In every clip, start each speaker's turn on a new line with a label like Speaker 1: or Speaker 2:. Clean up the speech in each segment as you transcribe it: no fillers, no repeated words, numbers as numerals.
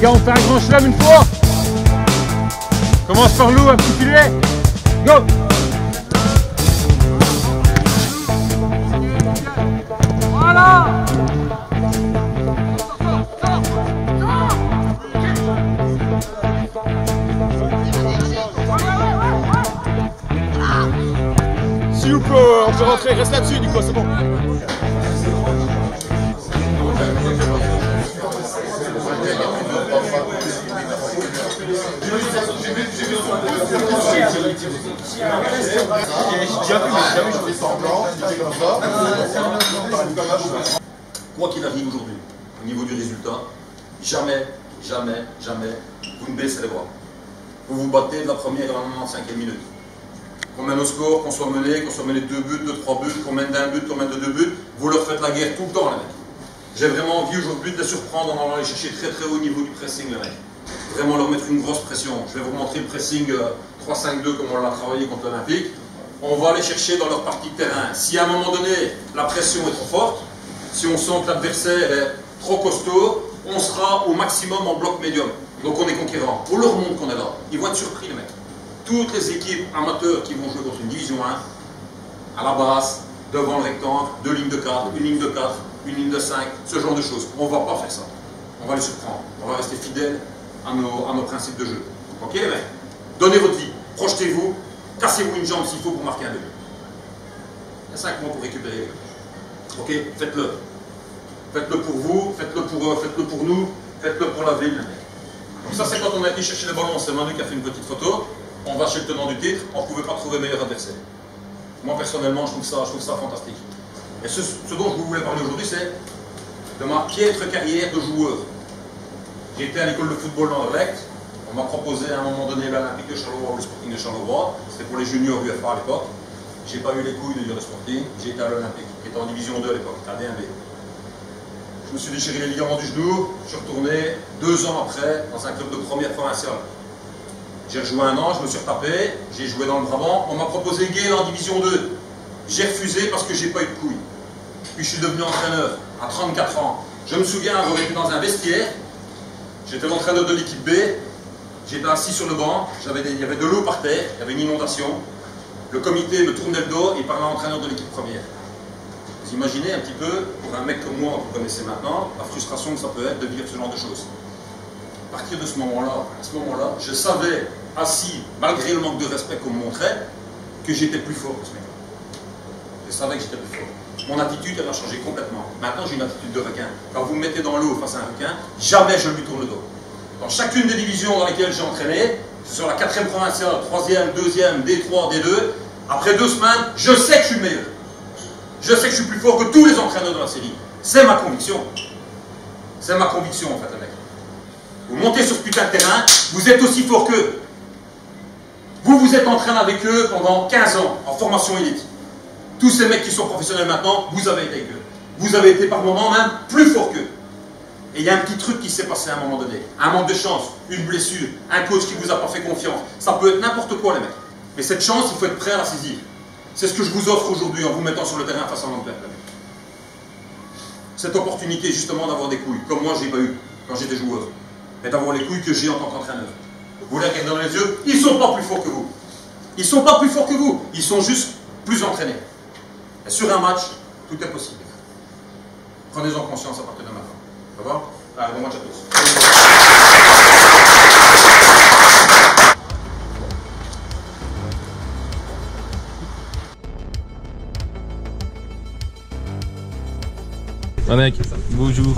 Speaker 1: gars, on fait un grand slalom une fois. Commence par l'eau, un petit filet. Go!
Speaker 2: Voilà!
Speaker 1: Super, on peut rentrer, reste là-dessus Nico, c'est bon.
Speaker 3: Quoi qu'il arrive aujourd'hui, au niveau du résultat, jamais, vous ne baissez les bras. Vous vous battez de la première à la 95e minute. Qu'on mène au score, qu'on soit mené 2 buts, 2, 3 buts, qu'on mène d'un but, qu'on mène de 2 buts, vous leur faites la guerre tout le temps, les mecs. J'ai vraiment envie aujourd'hui de les surprendre en allant les chercher très très haut niveau du pressing, les mecs. Vraiment leur mettre une grosse pression. Je vais vous montrer le pressing 3-5-2 comme on l'a travaillé contre l'Olympique. On va aller chercher dans leur partie de terrain. Si à un moment donné, la pression est trop forte, si on sent que l'adversaire est trop costaud, on sera au maximum en bloc médium. Donc on est conquérant. On leur montre qu'on est là. Ils vont être surpris, les mecs. Toutes les équipes amateurs qui vont jouer contre une division 1, à la base, devant le rectangle, 2 lignes de 4, une ligne de 4, une ligne de 5, ce genre de choses. On ne va pas faire ça. On va les surprendre. On va rester fidèles à nos principes de jeu. Ok, les mecs? Donnez votre vie. Projetez-vous. Cassez-vous une jambe s'il faut pour marquer un but. Il y a 5 mois pour récupérer. Ok, faites-le. Faites-le pour vous, faites-le pour nous, faites-le pour la ville. Donc ça, c'est quand on a été chercher les ballons. C'est Manu qui a fait une petite photo. On va chez le tenant du titre. On ne pouvait pas trouver meilleur adversaire. Moi, personnellement, je trouve ça fantastique. Et ce dont je voulais parler aujourd'hui, c'est de ma piètre carrière de joueur. J'ai été à l'école de football dans l'Orlect. On m'a proposé à un moment donné l'Olympique de Charleroi ou le Sporting de Charleroi. C'était pour les juniors UFA à l'époque. J'ai pas eu les couilles de dire le Sporting. J'ai été à l'Olympique, qui était en division 2 à l'époque, à D1B. Je me suis déchiré les ligaments du genou. Je suis retourné 2 ans après dans un club de première provinciale. J'ai rejoué 1 an, je me suis retapé. J'ai joué dans le Brabant. On m'a proposé Gué en division 2. J'ai refusé parce que j'ai pas eu de couilles. Puis je suis devenu entraîneur à 34 ans. Je me souviens avoir été dans un vestiaire. J'étais l'entraîneur de l'équipe B. J'étais assis sur le banc. Il y avait de l'eau par terre. Il y avait une inondation. Le comité me tournait le dos et parlait à l'entraîneur de l'équipe première. Vous imaginez un petit peu, pour un mec comme moi, que vous connaissez maintenant, la frustration que ça peut être de vivre ce genre de choses. À partir de ce moment-là, je savais, assis, malgré le manque de respect qu'on me montrait, que j'étais plus fort que ce mec-là. Je savais que j'étais plus fort. Mon attitude, elle a changé complètement. Maintenant, j'ai une attitude de requin. Quand vous me mettez dans l'eau face à un requin, jamais je lui tourne le dos. Dans chacune des divisions dans lesquelles j'ai entraîné, sur la 4e provinciale, 3e, 2e, D3, D2, après 2 semaines, je sais que je suis le meilleur. Je sais que je suis plus fort que tous les entraîneurs de la série. C'est ma conviction. C'est ma conviction, en fait, les mecs. Vous montez sur ce putain de terrain, vous êtes aussi fort qu'eux. Vous êtes entraîné avec eux pendant 15 ans, en formation élite. Tous ces mecs qui sont professionnels maintenant, vous avez été avec eux. Vous avez été par moments même plus fort qu'eux. Et il y a un petit truc qui s'est passé à un moment donné. Un manque de chance, une blessure, un coach qui vous a pas fait confiance. Ça peut être n'importe quoi, les mecs. Mais cette chance, il faut être prêt à la saisir. C'est ce que je vous offre aujourd'hui en vous mettant sur le terrain face à l'Angleterre. Cette opportunité justement d'avoir des couilles, comme moi je n'ai pas eu quand j'étais joueur. Mais d'avoir les couilles que j'ai en tant qu'entraîneur. Vous les regardez dans les yeux, ils ne sont pas plus forts que vous. Ils ne sont pas plus forts que vous. Ils sont juste plus entraînés. Et sur un match, tout est possible. Prenez-en conscience à partir de maintenant. Ça va? Allez, bon match à tous.
Speaker 4: Ah mec, bonjour.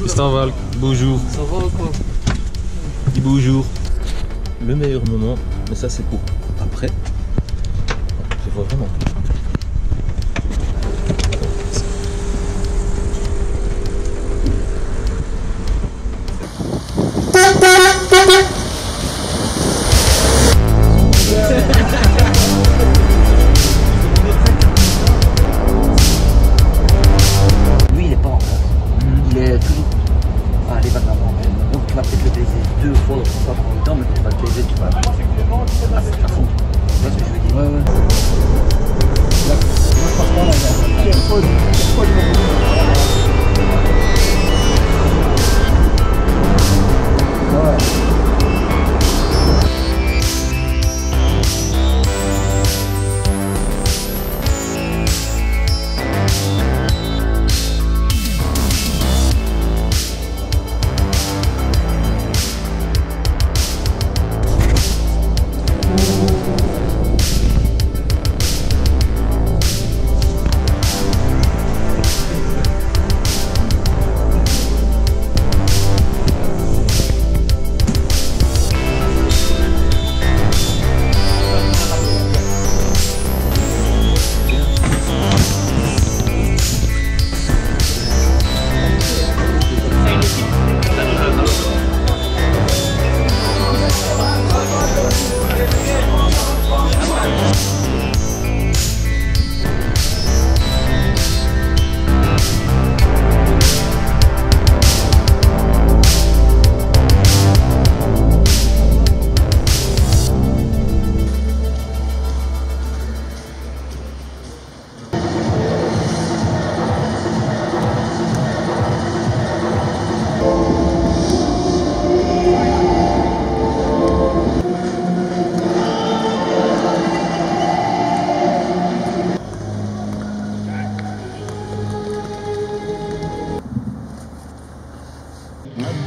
Speaker 4: Christian Val, bonjour.
Speaker 5: Ça va ou quoi?
Speaker 4: Dis bonjour. Le meilleur moment, mais ça c'est pour après. Je vois vraiment.
Speaker 5: Lui il est pas en place. Il est toujours. Ah, il va de l'avant. Donc tu vas peut-être le baiser 2 fois ou 3 fois par le temps, mais tu vas le baiser, tu vas. À fond. Tu vois ce que je veux dire? Ouais, ouais.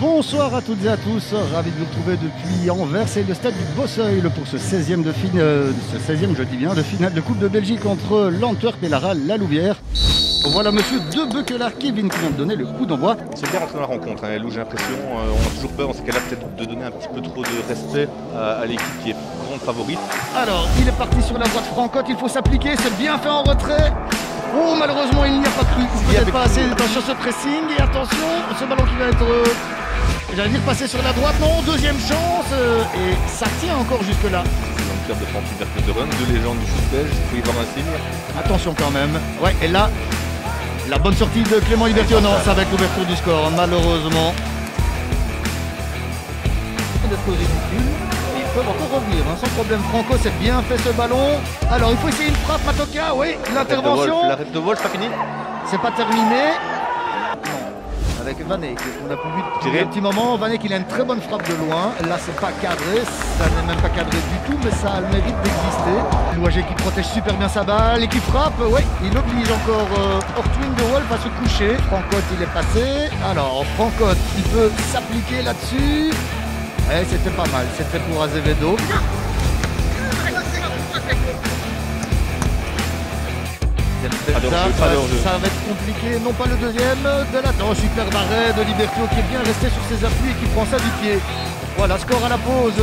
Speaker 6: Bonsoir à toutes et à tous, ravi de vous retrouver depuis Anvers et le stade du Bosseuil pour ce 16e de finale de Coupe de Belgique entre l'Antwerp et la Louvière. Voilà monsieur De Beukelare Kevin qui vient de donner le coup d'envoi.
Speaker 7: C'est bien rentré dans la rencontre, hein. Lou, j'ai l'impression, on a toujours peur dans ces cas-là peut-être de donner un petit peu trop de respect à l'équipe qui est grande favorite.
Speaker 6: Alors, il est parti sur la droite Francotte, il faut s'appliquer, c'est bien fait en retrait. Oh, malheureusement, il n'y a pas cru. Peut-être pas assez sur ce pressing. Et attention, ce ballon qui va être, j'allais dire, passé sur la droite. Non, deuxième chance. Et ça tient encore jusque-là.
Speaker 7: C'est un club de Franck de run, deux légendes du foot belge, il faut y voir un signe.
Speaker 6: Attention quand même. Ouais, et là, la bonne sortie de Clément Libertio. Non, ça va être l'ouverture du score, malheureusement. D'être ridicule. Ils peuvent encore revenir, hein, sans problème. Franco, c'est bien fait ce ballon. Alors, il faut essayer une frappe, Matoka. Oui, l'intervention.
Speaker 7: L'arrêt de Wolf, pas fini.
Speaker 6: C'est pas terminé. Non. Avec Vanek, on a pu vu depuis un petit moment. Vanek, il a une très bonne frappe de loin. Là, c'est pas cadré. Ça n'est même pas cadré du tout, mais ça a le mérite d'exister. Louaget qui protège super bien sa balle et qui frappe. Oui, il oblige encore Ortwin de Wolf à se coucher. Francotte, il est passé. Alors, Francotte, il peut s'appliquer là-dessus. Ouais, c'était pas mal, c'était pour Azevedo. Ça va être compliqué, non pas le deuxième de la danse. Super barré de Libertio qui est bien resté sur ses appuis et qui prend ça du pied. Voilà, score à la pause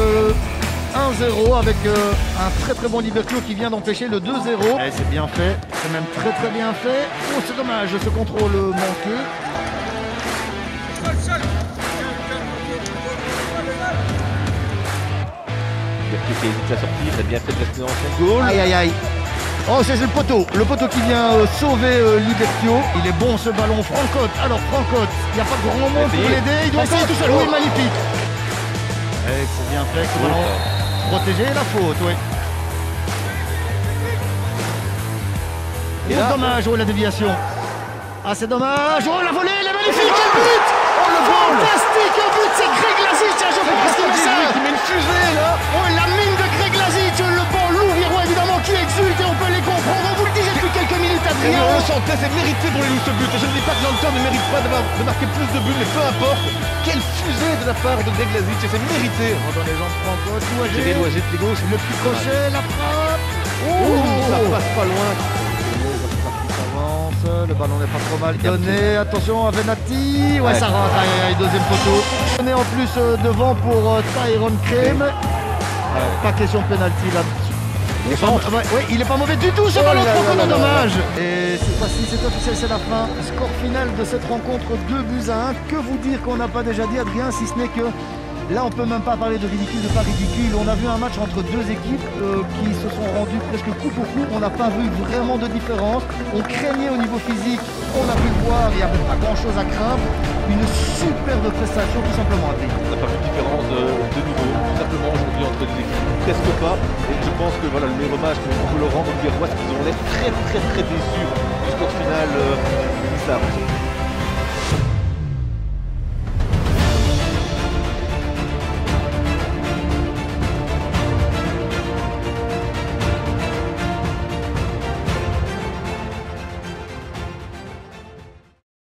Speaker 6: 1-0 avec un très très bon Libertio qui vient d'empêcher le 2-0. C'est bien fait, c'est même très très bien fait. Oh, c'est dommage, ce contrôle manqué.
Speaker 7: Qui hésite à sortir, il a bien fait de rester dans son goal.
Speaker 6: Aïe aïe aïe. Oh, c'est le poteau qui vient sauver Libertio. Il est bon ce ballon, Francotte. Alors Francotte, il n'y a pas grand monde pour l'aider, il doit essayer tout seul. Oui, magnifique. C'est bien fait, ce ballon. Protéger la faute, oui. Et là, dommage, la déviation. Ah, c'est dommage. Oh, la volée, elle est magnifique, quel but. Oh, le fantastique but, c'est Greg Lazic. Je pense qu'il met ça.
Speaker 7: Qui met une fusée, là.
Speaker 6: Oh, la mine de Greg Lazic, le banc louviérois évidemment qui exulte et on peut les comprendre. On vous le disait depuis quelques minutes, Adrien.
Speaker 7: On le sentait, c'est mérité pour les Loups ce but. Et je ne dis pas que l'Antwerp ne mérite pas de marquer plus de buts, mais peu importe. Quelle fusée de la part de Greg Lazic, et c'est mérité.
Speaker 6: Dans les jambes Francotte,
Speaker 7: Louaget de gauche.
Speaker 6: Le petit crochet, la frappe.
Speaker 7: Ça passe pas loin.
Speaker 6: Le ballon n'est pas trop mal donné. Attention à Venati. Ouais, ça rentre. Aïe, deuxième poteau. On est en plus devant pour Tyrone Crème. Pas question de penalty là-dessus. Il est pas mauvais du tout ce ballon. Trop dommage. Et cette fois-ci, c'est officiel, c'est la fin. Score final de cette rencontre, 2-1. Que vous dire qu'on n'a pas déjà dit, Adrien, si ce n'est que là, on peut même pas parler de ridicule, de pas ridicule. On a vu un match entre deux équipes qui se sont rendues presque coup pour coup. On n'a pas vu vraiment de différence. On craignait au niveau physique. On a pu le voir. Il n'y avait pas grand-chose à craindre. Une superbe prestation, tout simplement.
Speaker 7: On n'a pas vu de différence de niveau, tout simplement aujourd'hui entre les équipes. Presque pas. Et je pense que voilà, le meilleur hommage qu'on peut leur rendre aux Louviérois, c'est qu'ils ont l'air très déçus du score final.